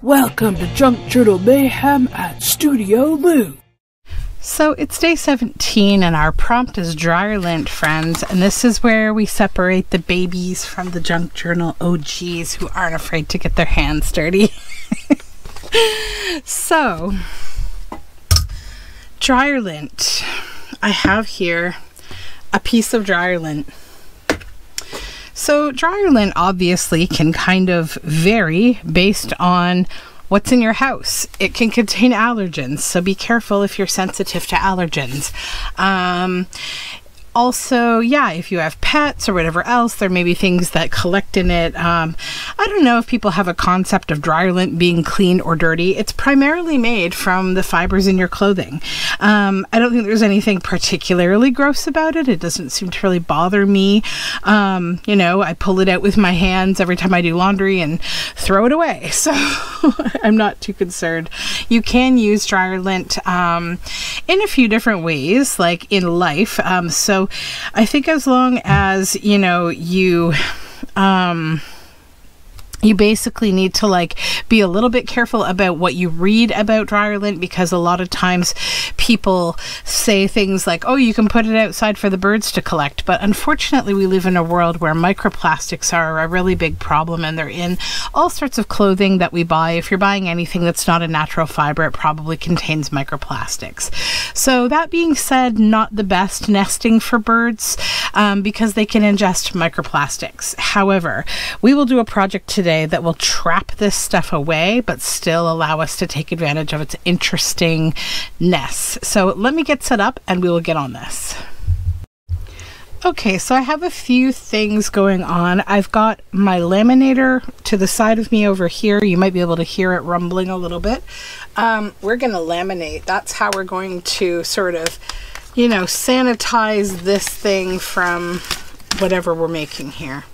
Welcome to Junk Journal Mayhem at Studioloo. So it's day 17 and our prompt is dryer lint, friends, and this is where we separate the babies from the junk journal OGs who aren't afraid to get their hands dirty. So, dryer lint. I have here a piece of dryer lint. So dryer lint obviously can kind of vary based on what's in your house. It can contain allergens, so be careful if you're sensitive to allergens. Also, yeah, if you have pets or whatever else, there may be things that collect in it. I don't know if people have a concept of dryer lint being clean or dirty. It's primarily made from the fibers in your clothing. I don't think there's anything particularly gross about it. It doesn't seem to really bother me. You know, I pull it out with my hands every time I do laundry and throw it away. So I'm not too concerned. You can use dryer lint in a few different ways, like in life. So I think as long as, you know, you basically need to like be a little bit careful about what you read about dryer lint, because a lot of times people say things like, oh, you can put it outside for the birds to collect. But unfortunately, we live in a world where microplastics are a really big problem, and they're in all sorts of clothing that we buy. If you're buying anything that's not a natural fiber, it probably contains microplastics. So that being said, not the best nesting for birds because they can ingest microplastics. However, we will do a project today that will trap this stuff away but still allow us to take advantage of its interestingness. So let me get set up and we will get on this. Okay, so I have a few things going on. I've got my laminator to the side of me over here. You might be able to hear it rumbling a little bit. We're going to laminate. That's how we're going to sort of, you know, sanitize this thing from whatever we're making here.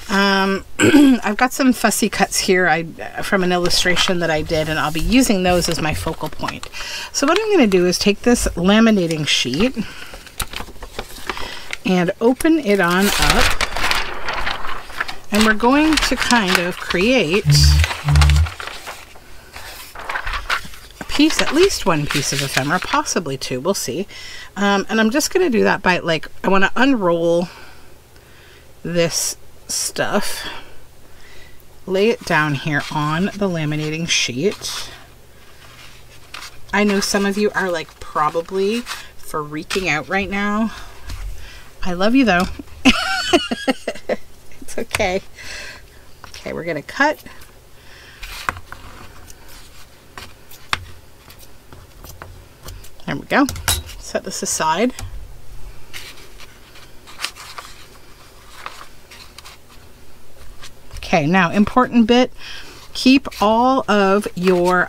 I've got some fussy cuts here from an illustration that I did, and I'll be using those as my focal point. So what I'm going to do is take this laminating sheet and open it on up, and we're going to kind of create a piece, at least one piece of ephemera, possibly two, we'll see. And I'm just going to do that by, like, I want to unroll this stuff, lay it down here on the laminating sheet. I know some of you are like probably freaking out right now. I love you though. It's okay. Okay, we're gonna cut. There we go. Set this aside. Okay, now important bit, keep all of your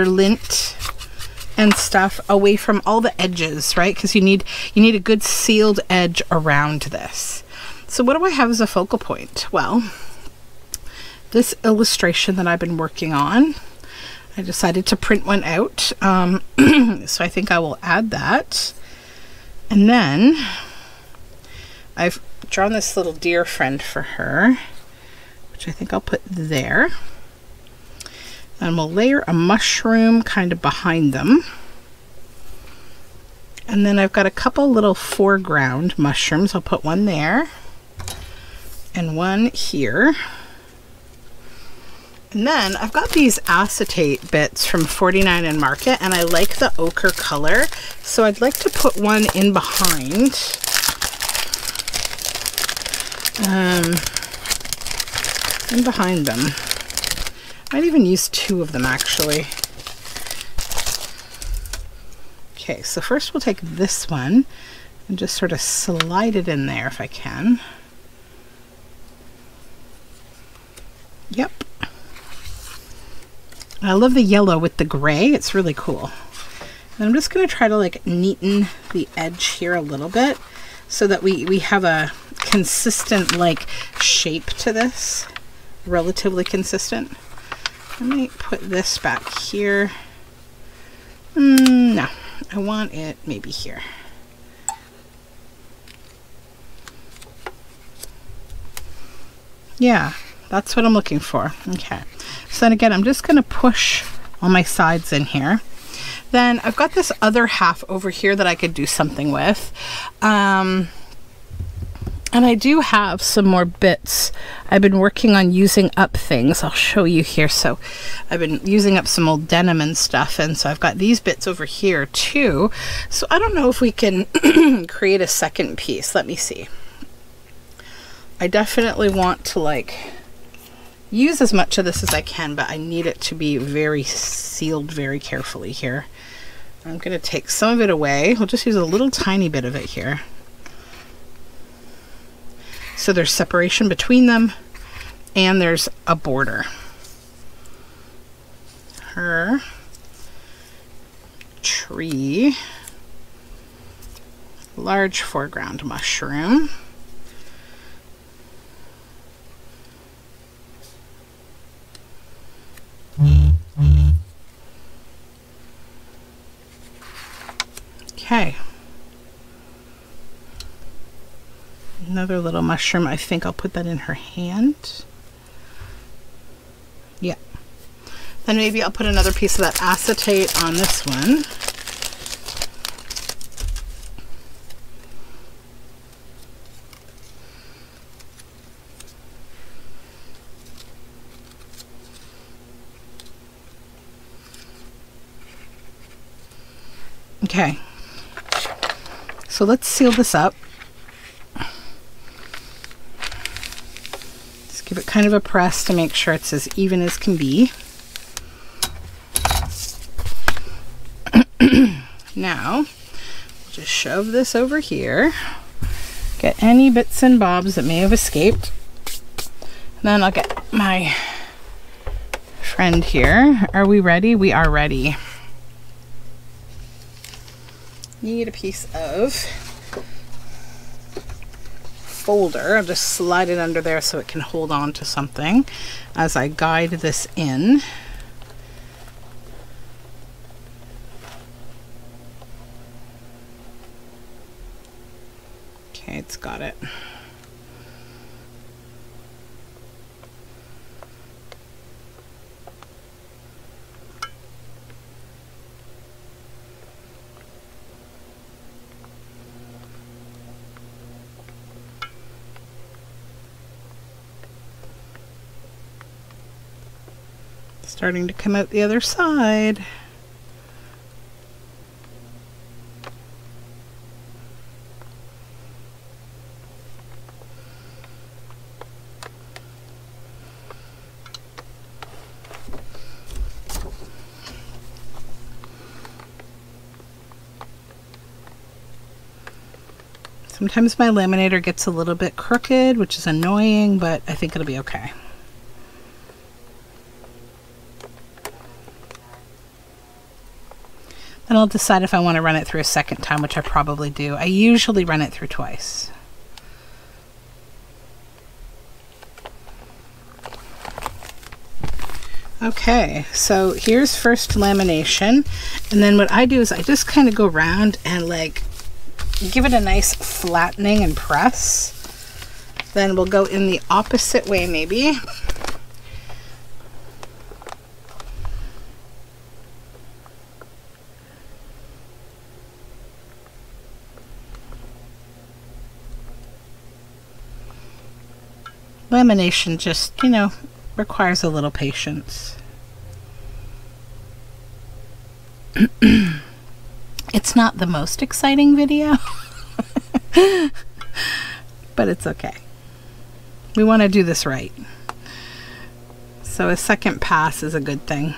lint and stuff away from all the edges, right? Because you need a good sealed edge around this. So what do I have as a focal point? Well, this illustration that I've been working on, I decided to print one out. So I think I will add that. And then I've drawn this little deer friend for her, which I think I'll put there. And we'll layer a mushroom kind of behind them. And then I've got a couple little foreground mushrooms. I'll put one there and one here. And then I've got these acetate bits from 49 and Market, and I like the ochre color, so I'd like to put one in behind. In behind them. Might even use two of them actually. Okay, so first we'll take this one and just sort of slide it in there if I can. Yep. I love the yellow with the gray. It's really cool. And I'm just going to try to like neaten the edge here a little bit so that we have a consistent like shape to this. Relatively consistent. Let me put this back here. No, I want it maybe here. Yeah, That's what I'm looking for. Okay. So then again, I'm just going to push all my sides in here. Then I've got this other half over here that I could do something with. And I do have some more bits. I've been working on using up things. I'll show you here. So I've been using up some old denim and stuff. And so I've got these bits over here too. So I don't know if we can create a second piece. Let me see. I definitely want to like use as much of this as I can, but I need it to be very sealed very carefully here. I'm going to take some of it away. We'll just use a little tiny bit of it here. So there's separation between them and there's a border. Her tree, large foreground mushroom. Okay. Another little mushroom. I think I'll put that in her hand. Yeah. Then maybe I'll put another piece of that acetate on this one. Okay. So let's seal this up. Give it kind of a press to make sure it's as even as can be. Now, we'll just shove this over here. Get any bits and bobs that may have escaped. And then I'll get my friend here. Are we ready? We are ready. Need a piece of folder. I'll just slide it under there so it can hold on to something as I guide this in. Okay, it's got it. Starting to come out the other side. Sometimes my laminator gets a little bit crooked, which is annoying, but I think it'll be okay. And I'll decide if I want to run it through a second time, which I probably do. I usually run it through twice. Okay, so here's first lamination. And then what I do is I just kind of go around and like give it a nice flattening and press. Then we'll go in the opposite way maybe. Lamination just, you know, requires a little patience. It's not the most exciting video, but it's okay. We want to do this right. So a second pass is a good thing.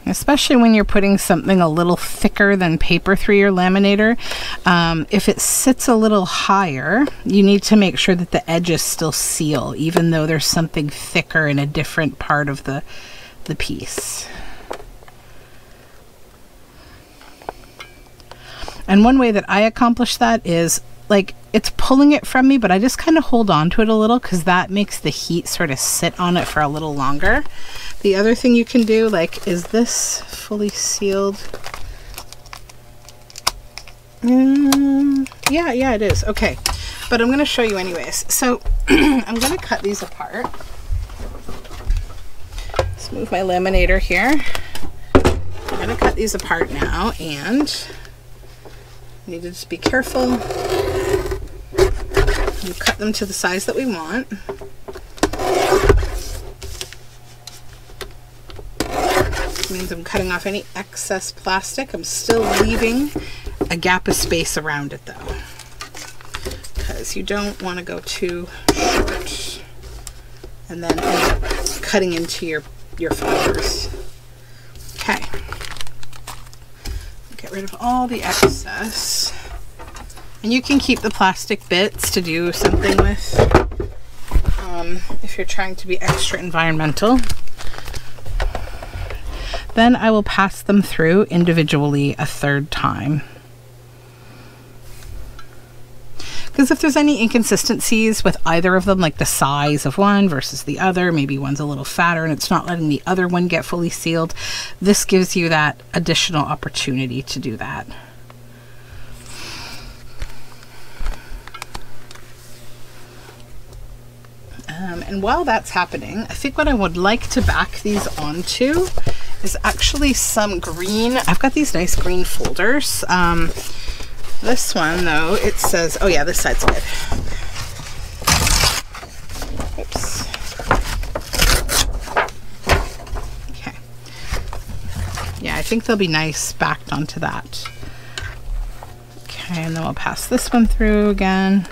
Especially when you're putting something a little thicker than paper through your laminator. If it sits a little higher, you need to make sure that the edges still seal, even though there's something thicker in a different part of the piece. And one way that I accomplish that is, like, it's pulling it from me, but I just kind of hold on to it a little because that makes the heat sort of sit on it for a little longer. The other thing you can do, like, is this fully sealed? Yeah, it is. Okay, but I'm going to show you anyways. So I'm going to cut these apart. Let's move my laminator here. I'm going to cut these apart now, and I need to just be careful. You cut them to the size that we want. This means I'm cutting off any excess plastic. I'm still leaving a gap of space around it though, because you don't want to go too short and then end up cutting into your fibers. Okay. Get rid of all the excess. And you can keep the plastic bits to do something with if you're trying to be extra environmental. Then I will pass them through individually a third time. Because if there's any inconsistencies with either of them, like the size of one versus the other, maybe one's a little fatter and it's not letting the other one get fully sealed, this gives you that additional opportunity to do that. And while that's happening, I think what I would like to back these onto is actually some green. I've got these nice green folders. This one though, it says, oh yeah, this side's good. Oops. Okay. Yeah, I think they'll be nice backed onto that. Okay, and then we'll pass this one through again.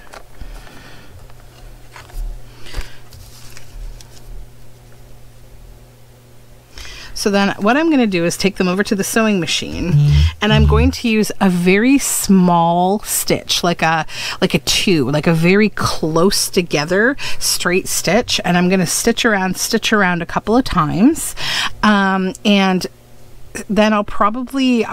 So then what I'm going to do is take them over to the sewing machine, and I'm going to use a very small stitch, like a two, like a very close together straight stitch, and I'm going to stitch around a couple of times, and then I'll probably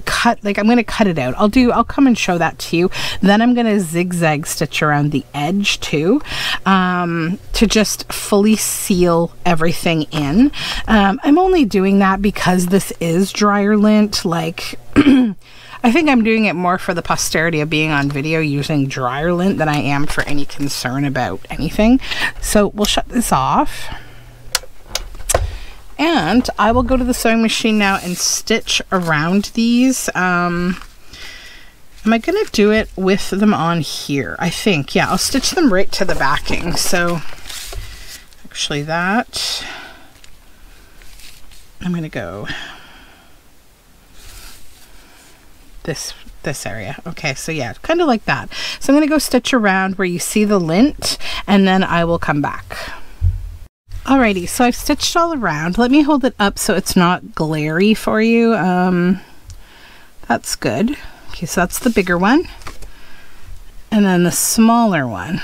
cut, like I'm going to cut it out. I'll come and show that to you. Then I'm going to zigzag stitch around the edge too, to just fully seal everything in. I'm only doing that because this is dryer lint. Like I think I'm doing it more for the posterity of being on video using dryer lint than I am for any concern about anything. So we'll shut this off. And I will go to the sewing machine now and stitch around these. Am I going to do it with them on here? I think, yeah, I'll stitch them right to the backing. So actually that, I'm going to go this area. Okay, so yeah, kind of like that. So I'm going to go stitch around where you see the lint, and then I will come back. Alrighty, so I've stitched all around. Let me hold it up so it's not glary for you. That's good. Okay, so that's the bigger one. And then the smaller one.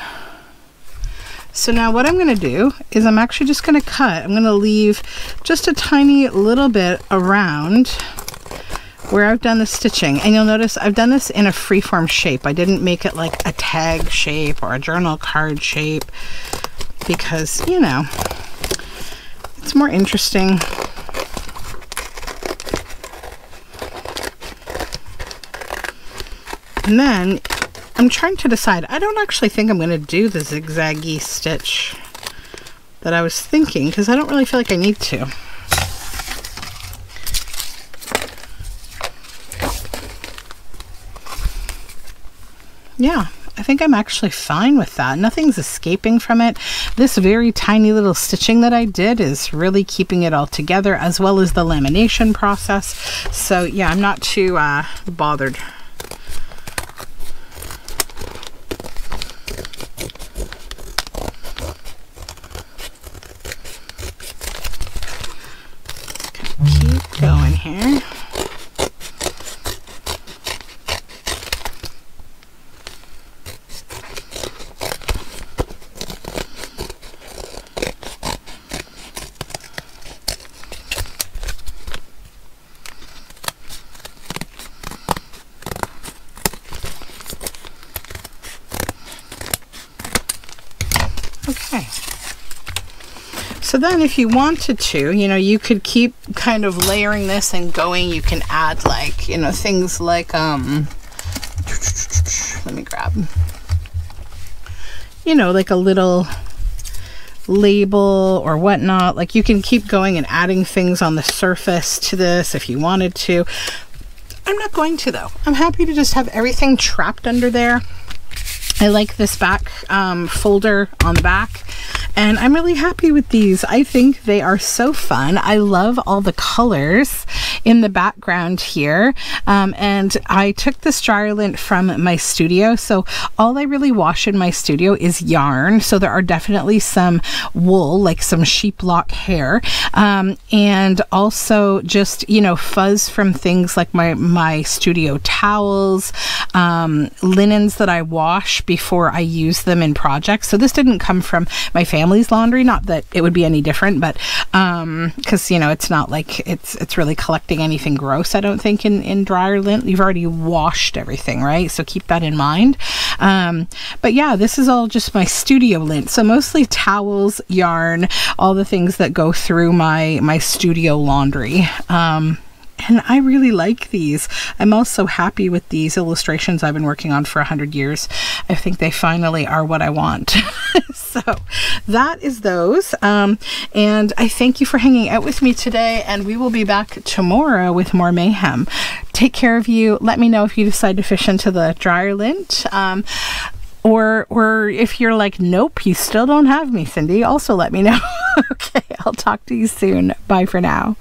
So now what I'm going to do is I'm actually just going to cut. I'm going to leave just a tiny little bit around where I've done the stitching. And you'll notice I've done this in a freeform shape. I didn't make it like a tag shape or a journal card shape because, you know, it's more interesting. And then I'm trying to decide. I don't actually think I'm going to do the zigzaggy stitch that I was thinking because I don't really feel like I need to. Yeah, I think I'm actually fine with that. Nothing's escaping from it. This very tiny little stitching that I did is really keeping it all together, as well as the lamination process. So yeah, I'm not too bothered. Keep going here. Okay, so then if you wanted to, you know, you could keep kind of layering this and going. You can add like, you know, things like let me grab, you know, like a little label or whatnot. Like you can keep going and adding things on the surface to this if you wanted to. I'm not going to though. I'm happy to just have everything trapped under there. I like this back folder on the back, and I'm really happy with these. I think they are so fun. I love all the colors in the background here, and I took this dryer lint from my studio, so all I really wash in my studio is yarn. So there are definitely some wool, like some sheeplock hair, and also just, you know, fuzz from things like my studio towels, linens that I wash before I use them in projects. So this didn't come from my family's laundry, not that it would be any different, but because, you know, it's not like it's really collecting anything gross, I don't think, in dryer lint. You've already washed everything, right? So keep that in mind. But yeah, this is all just my studio lint. So mostly towels, yarn, all the things that go through my studio laundry. And I really like these. I'm also happy with these illustrations I've been working on for 100 years. I think they finally are what I want. So that is those. And I thank you for hanging out with me today, and we will be back tomorrow with more mayhem. Take care of you. Let me know if you decide to fish into the dryer lint. Or if you're like, nope, you still don't have me, Cindy, also let me know. Okay, I'll talk to you soon. Bye for now.